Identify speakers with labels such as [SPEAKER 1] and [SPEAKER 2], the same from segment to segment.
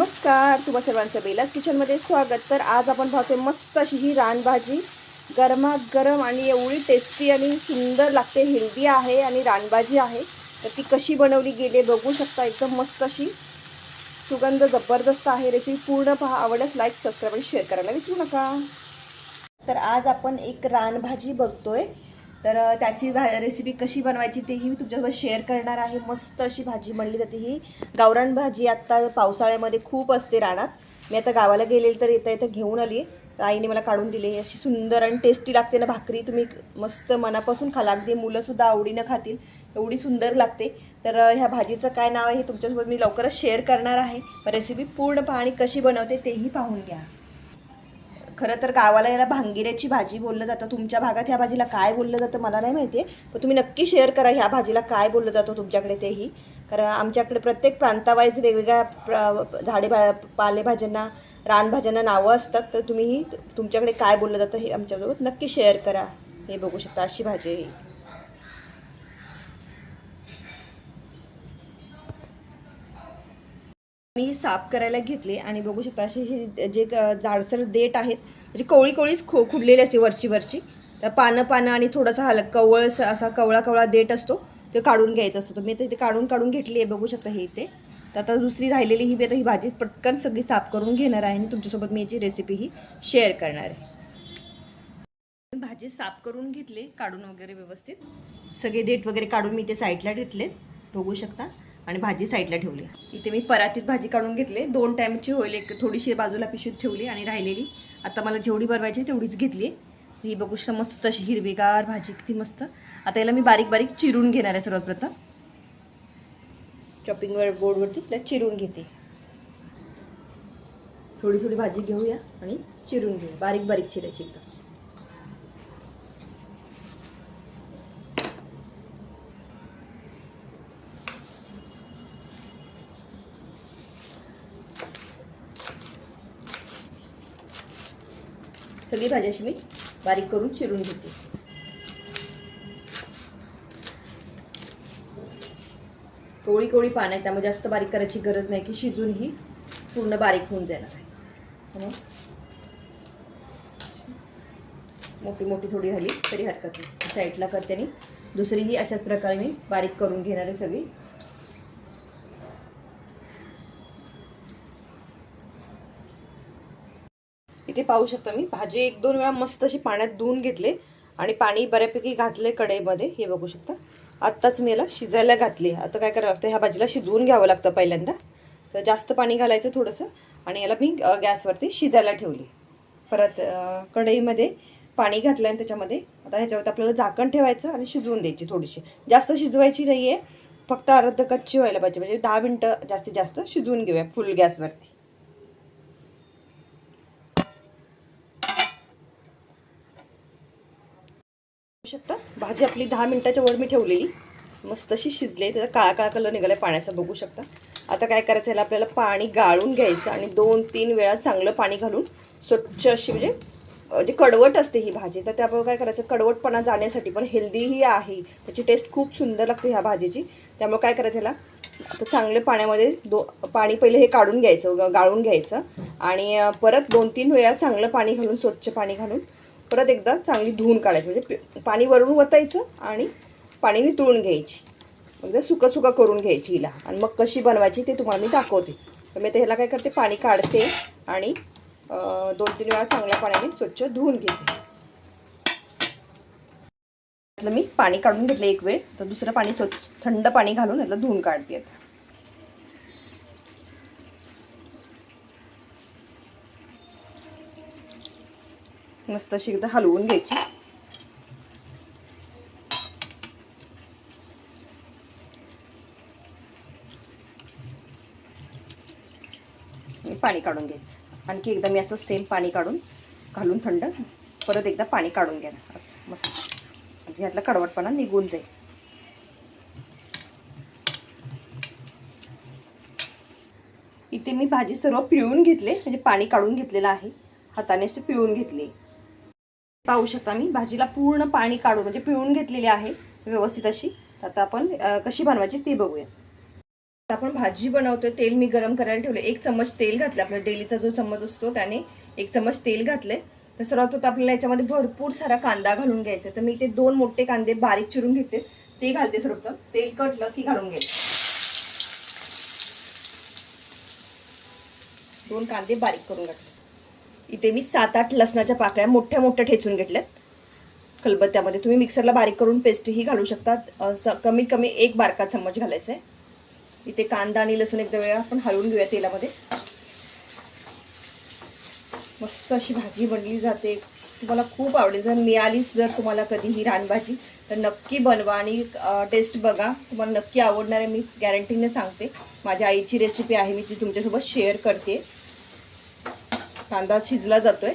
[SPEAKER 1] नमस्कार, तुम्हा सर्वांचं बेलाच किचनमध्ये स्वागत. तर आज आपण पाहतोय मस्त अशी ही रानभाजी, गरमागरम आणि एवढी टेस्टी आणि सुंदर लागते. हेल्दी आहे आणि रानभाजी आहे. तर ती कशी बनवली गेली बघू शकता. एकदम मस्त अशी सुगंध जबरदस्त आहे. रेसिपी पूर्ण पहा. आवडल्यास लाईक, सबस्क्राईब आणि शेअर करायला विसरू नका. तर आज आपण एक रानभाजी बघतोय. तर त्याची रेसिपी कशी बनवायची तेही मी तुमच्यासोबत शेअर करणार आहे. मस्त अशी भाजी बनली जाते. ही गावरान भाजी आत्ता पावसाळ्यामध्ये खूप असते रानात. मी आता गावाला गेलेली तर येता घेऊन आली. आईने मला काढून दिली. अशी सुंदर आणि टेस्टी लागते ना भाकरी. तुम्ही मस्त मनापासून खाला. अगदी मुलंसुद्धा आवडीनं खातील, एवढी सुंदर लागते. तर ह्या भाजीचं काय नाव आहे हे तुमच्यासोबत मी लवकरच शेअर करणार आहे. रेसिपी पूर्ण पहा आणि कशी बनवते तेही पाहून घ्या. खरं तर गावाला याला भांगिऱ्याची भाजी बोललं जातं. तुमच्या भागात ह्या भाजीला काय बोललं जातं मला नाही माहिती आहे, पण तुम्ही नक्की शेअर करा ह्या भाजीला काय बोललं जातं तुमच्याकडे तेही. कारण आमच्याकडे प्रत्येक प्रांतावाईज वेगवेगळ्या पालेभाज्यांना, रानभाज्यांना नावं असतात. तर तुम्हीही तुमच्याकडे काय बोललं जातं हे आमच्यासोबत नक्की शेअर करा. हे बघू शकता अशी भाजी आहे. मी साफ करायला घेतले आणि बघू शकता असे जे जाडसर देठ आहेत, म्हणजे कोवळी कोवळीच खुडलेली असते वरची. तर पानं आणि थोडासा कवळ असा कवळा देठ असतो, ते काढून घ्यायचा असतो. तर मी ते काढून घेतली आहे. बघू शकता हे इथे. तर आता दुसरी राहिलेली ही ही भाजी पटकन सगळी साफ करून घेणार आहे आणि तुमच्यासोबत मी याची रेसिपी ही शेअर करणार आहे. भाजी साफ करून घेतले, काढून वगैरे व्यवस्थित सगळे देठ वगैरे काढून मी ते साईडला घेतलेत. बघू शकता. आणि भाजी साईडला ठेवली. इथे मी परातीत भाजी काढून घेतले. 2 टाईमची होईल. एक थोडीशी बाजूला पिशवीत ठेवली आणि राहिलेली आता मला जेवढी बनवायची तेवढीच घेतली. ही बघू शकता मस्त अशी हिरवीगार भाजी, किती मस्त. आता याला मी बारीक चिरून घेणार आहे. सर्वात प्रथम चॉपिंग बोर्डवरती चिरून घेते. थोडी भाजी घेऊया आणि चिरून घेऊ. बारीक चिरायची एकदम. सगळी भाजी अशी मी बारीक करून चिरून घेते. कोवळी पान आहे, त्यामुळे जास्त बारीक करायची गरज नाही की शिजून ही पूर्ण बारीक होऊन जाणार आहे. मोठी थोडी राहिली तरी हरकत नाही. साईडला करते आणि दुसरीही अशाच प्रकारे मी बारीक करून घेणार आहे सगळी. इथे पाहू शकता मी भाजी 1-2 वेळा मस्त अशी पाण्यात धुवून घेतले आणि पाणी बऱ्यापैकी घातले कढईमध्ये. हे बघू शकता. आत्ताच मी याला शिजायला घातले. आता काय करावं लागतं, ह्या भाजीला शिजवून घ्यावं लागतं पहिल्यांदा. तर जास्त पाणी घालायचं थोडंसं आणि याला मी गॅसवरती शिजायला ठेवली. परत कढईमध्ये पाणी घातलं आणि त्याच्यामध्ये आता ह्याच्यावरती आपल्याला झाकण ठेवायचं आणि शिजवून द्यायची. थोडीशी जास्त शिजवायची नाही आहे, फक्त अर्ध कच्ची व्हायला पाहिजे. म्हणजे 10 मिनटं जास्तीत जास्त शिजवून घेऊया फुल गॅसवरती. शकता भाजी आपली 10 मिनिटाच्या वर मी ठेवलेली मस्त अशी शिजली. त्याचा काळा कलर निघालाय पाण्याचा, बघू शकता. आता काय करायचं, याला आपल्याला पाणी गाळून घ्यायचं आणि 2-3 वेळा चांगलं पाणी घालून स्वच्छ अशी, म्हणजे कडवट असते ही भाजी. तर त्यामुळे काय करायचं, कडवटपणा जाण्यासाठी, पण हेल्दीही आहे, त्याची टेस्ट खूप सुंदर लागते ह्या भाजीची. त्यामुळे काय करायचं, याला आता चांगले पाण्यामध्ये पाणी पहिले हे काढून घ्यायचं, गाळून घ्यायचं आणि परत 2-3 वेळा चांगलं पाणी घालून, स्वच्छ पाणी घालून परत एकदा चांगली धुवून काढायची. म्हणजे पाणी वरून वतायचं आणि पाणी नितळून घ्यायची. एकदा सुका करून घ्यायची हिला. आणि मग कशी बनवायची ते तुम्हाला मी दाखवते. तर मी आता ह्याला काय करते, पाणी काढते आणि 2-3 वेळा चांगल्या पाण्याने स्वच्छ धुवून घेते. मी पाणी काढून घेतलं एक वेळ. तर दुसरं पाणी स्वच्छ थंड पाणी घालून याला धुवून काढते. आता मस्त अशी एकदा हलवून घ्यायची. पाणी काढून घ्यायचं. आणखी एकदा मी असं सेम पाणी घालून थंड परत एकदा पाणी काढून घेणार. असं मस्त, म्हणजे ह्यातला कडवटपणा निघून जाईल. इथे मी भाजी सर्व पिळून घेतले, म्हणजे पाणी काढून घेतलेलं आहे. हाताने असे पिळून घेतले. पाहू शकता मी भाजीला पूर्ण पाणी काढून म्हणजे पिळून घेतलेली आहे व्यवस्थित अशी. आता आपण कशी बनवायची ते बघूया. आपण भाजी बनवतोय. तेल मी गरम करायला ठेवले. 1 चम्मच तेल घातलं. आपला डेलीचा जो चम्मच असतो त्याने 1 चम्मच तेल घातले. तर सर्वप्रथम आपल्याला याच्यामध्ये भरपूर सारा कांदा घालून घ्यायचा. तर मी इथे 2 मोठे कांदे बारीक चिरून घेतले, ते घालते. सर्वप्रथम तेल कटलं की घालून घ्यायचे. 2 कांदे बारीक करून घातले. इथे मी 7-8 लसणाच्या पाकळ्या मोठ्या मोठ्या ठेचून घेतल्यात खलबत्त्यामध्ये. तुम्ही मिक्सरला बारीक करून पेस्टही घालू शकता. कमीत कमी 1 बारका चम्मच घालायचा आहे. इथे कांदा आणि लसूण एकदा वेळा आपण हलवून घेऊया तेलामध्ये. मस्त अशी भाजी बनली जाते. तुम्हाला खूप आवडेल. जर मिळालीच जर तुम्हाला कधी ही रानभाजी तर नक्की बनवा आणि टेस्ट बघा. तुम्हाला नक्की आवडणार आहे, मी गॅरंटीने सांगते. माझ्या आईची रेसिपी आहे, मी ती तुमच्यासोबत शेअर करते. कांदा शिजला जातोय.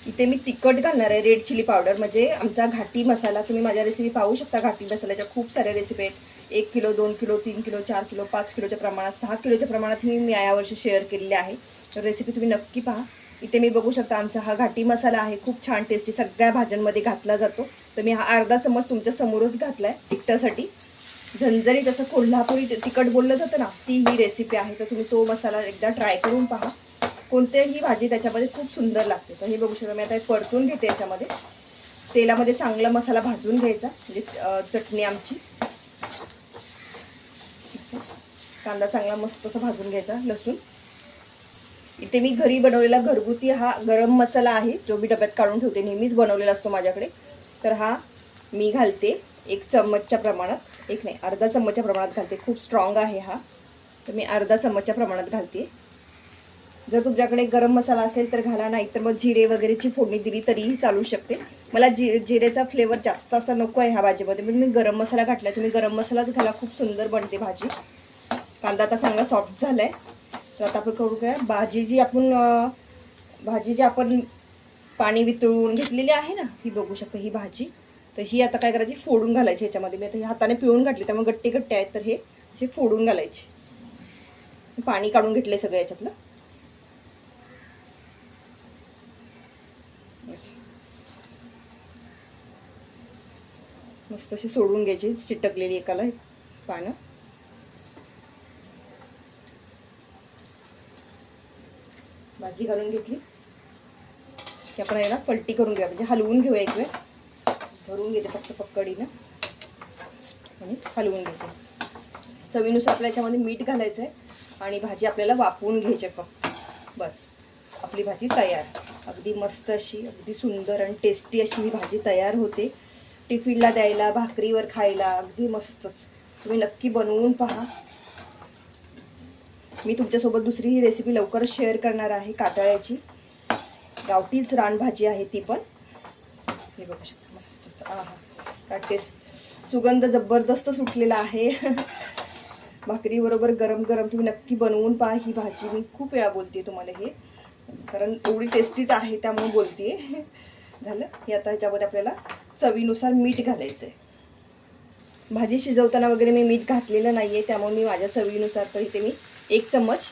[SPEAKER 1] इथे मी तिखट घालणार आहे, रेड चिली पावडर, म्हणजे आमचा घाटी मसाला. तुम्ही माझ्या रेसिपी पाहू शकता. घाटी मसाल्याच्या खूप साऱ्या रेसिपी आहेत. 1 किलो, 2 किलो, 3 किलो, 4 किलो, 5 किलोच्या प्रमाणात, 6 किलोच्या प्रमाणात मी यावर्षी शेअर केलेली आहे. तर रेसिपी तुम्ही नक्की पहा. इथे मी बघू शकता आमचा हा घाटी मसाला आहे. खूप छान टेस्टी, सगळ्या भाज्यांमध्ये घातला जातो. तर मी हा अर्धा चम्मच तुमच्या समोरच घातलाय तिखटासाठी. झणझणीत असं कोल्हापुरी तिखट बोललं जातं ना, ती ही रेसिपी आहे. तर तुम्ही तो मसाला एकदा ट्राय करून पहा. कोणत्याही भाजी त्याच्यामध्ये खूप सुंदर लागते. तर हे बघू शकता मी आता परतून घेते. याच्यामध्ये तेलामध्ये चांगला मसाला भाजून घ्यायचा, म्हणजे चटणी आमची. कांदा चांगला मस्त असा भाजून घ्यायचा. लसूण इथे मी घरी बनवलेला घरगुती हा गरम मसाला आहे, जो मी डब्यात काढून ठेवते. नेहमीच बनवलेला असतो माझ्याकडे. तर हा मी घालते 1 चम्मचच्या प्रमाणात. 1 नाही, अर्धा चम्मचच्या प्रमाणात घालते. खूप स्ट्रॉंग आहे हा, तर मी अर्धा चम्मचच्या प्रमाणात घालते. जर तुमच्याकडे गरम मसाला असेल तर घाला, नाही तर मग जिरे वगैरेची फोडणी दिली तरीही चालू शकते. मला जिरेचा फ्लेवर जास्त असा नको आहे ह्या भाजीमध्ये, पण मी गरम मसाला घातला. तुम्ही गरम मसालाच घाला, खूप सुंदर बनते भाजी. कांदा आता चांगला सॉफ्ट झाला आहे. तर आता आपण करू काय, भाजी जी आपण पाणी वितळून घेतलेली आहे ना, ही बघू शकता ही भाजी. तर ही आता काय करायची, फोडून घालायची ह्याच्यामध्ये. मी आता ही हाताने पिळून घातली, त्यामुळे गट्टे गट्टे आहेत. तर हे असे फोडून घालायचे. पाणी काढून घेतले सगळं याच्यातलं. मस्त अशी सोडून घ्यायची चिटकलेली एकाला पानं. भाजी घालून घेतली की आपण याला पलटी करून घेऊया, म्हणजे हलवून घेऊया. एक वेळ भरून घेते फक्त पकडीनं आणि हलवून घेते. चवीनुसार आपल्या याच्यामध्ये मीठ घालायचं आहे आणि भाजी आपल्याला वाफवून घ्यायची फक्त. बस आपली भाजी तयार. अगदी मस्त अशी, अगदी सुंदर आणि टेस्टी अशी ही भाजी तयार होते. टिफिनला द्यायला, भाकरीवर खायला अगदी मस्तच. तुम्ही नक्की बनवून पहा. मी तुमच्यासोबत दुसरी ही रेसिपी लवकरच शेअर करणार आहे. काटाळ्याची गावठीच रानभाजी आहे ती पण. हे बघू शकता मस्तच. आहा, काय टेस्ट, सुगंध जबरदस्त सुटलेला आहे. भाकरीबरोबर गरम गरम तुम्ही नक्की बनवून पहा ही भाजी. मी खूप वेळा बोलते तुम्हाला हे, कारण एवढी टेस्टीच आहे त्यामुळे बोलते. झालं हे. आता ह्याच्यामध्ये आपल्याला चवीनुसार मीठ घालायचं आहे. भाजी शिजवताना वगैरे मी मीठ घातलेलं नाही आहे, त्यामुळे मी माझ्या चवीनुसार, तर इथे मी 1 चम्मच,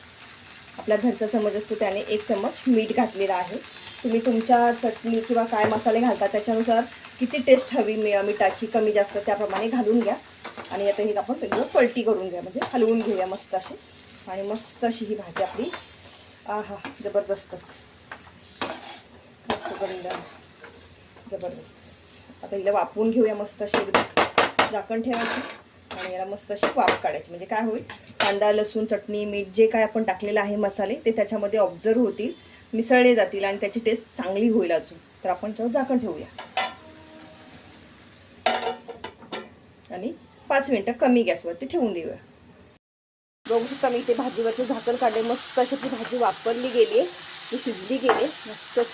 [SPEAKER 1] आपला घरचा चम्मच असतो त्याने 1 चम्मच मीठ घातलेला आहे. तुम्ही तुमच्या चटणी किंवा काय मसाले घालता त्याच्यानुसार किती टेस्ट हवी मिठाची कमी जास्त त्याप्रमाणे घालून घ्या. आणि आता हे आपण वेगळं पलटी करून घ्या, म्हणजे हलवून घेऊया मस्त अशी. आणि मस्त अशी ही भाजी आपली. आहा, जबरदस्तच, सुगंध जबरदस्त. आता हिला वाफवून घेऊया मस्त अशी. एकदम झाकण ठेवायची आणि याला मस्त अशी वाफ काढायची. म्हणजे काय होईल, कांदा, लसूण, चटणी, मीठ जे काय आपण टाकलेलं आहे मसाले, ते त्याच्यामध्ये ऑब्झर्व होतील, मिसळले जातील आणि त्याची टेस्ट चांगली होईल अजून. तर आपण त्यावर झाकण ठेवूया आणि 5 मिनिटं कमी गॅसवरती ठेवून देऊया. बघू शकता मी ते भाजीवरचे झाकण काढले. मस्त अशी ती भाजी वापरली गेली आहे, ती शिजली गेली मस्तच.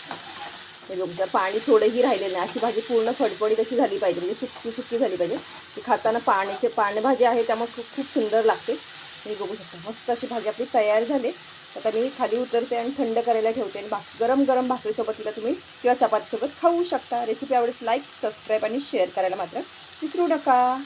[SPEAKER 1] हे बघू, पाणी थोडंही राहिलेलं नाही. अशी भाजी पूर्ण फडफडीत अशी झाली पाहिजे, म्हणजे सुक्की सुक्की झाली पाहिजे. ती खाताना पाणभाजी आहे त्यामुळे खूप सुंदर लागते. हे बघू शकता मस्त अशी भाजी आपली तयार झाली. आता मी खाली उतरते आणि थंड करायला ठेवते. आणि गरम गरम भाकरीसोबत तिला तुम्ही किंवा चपातीसोबत खाऊ शकता. रेसिपी आवडेल लाईक, सबस्क्राईब आणि शेअर करायला मात्र विसरू नका.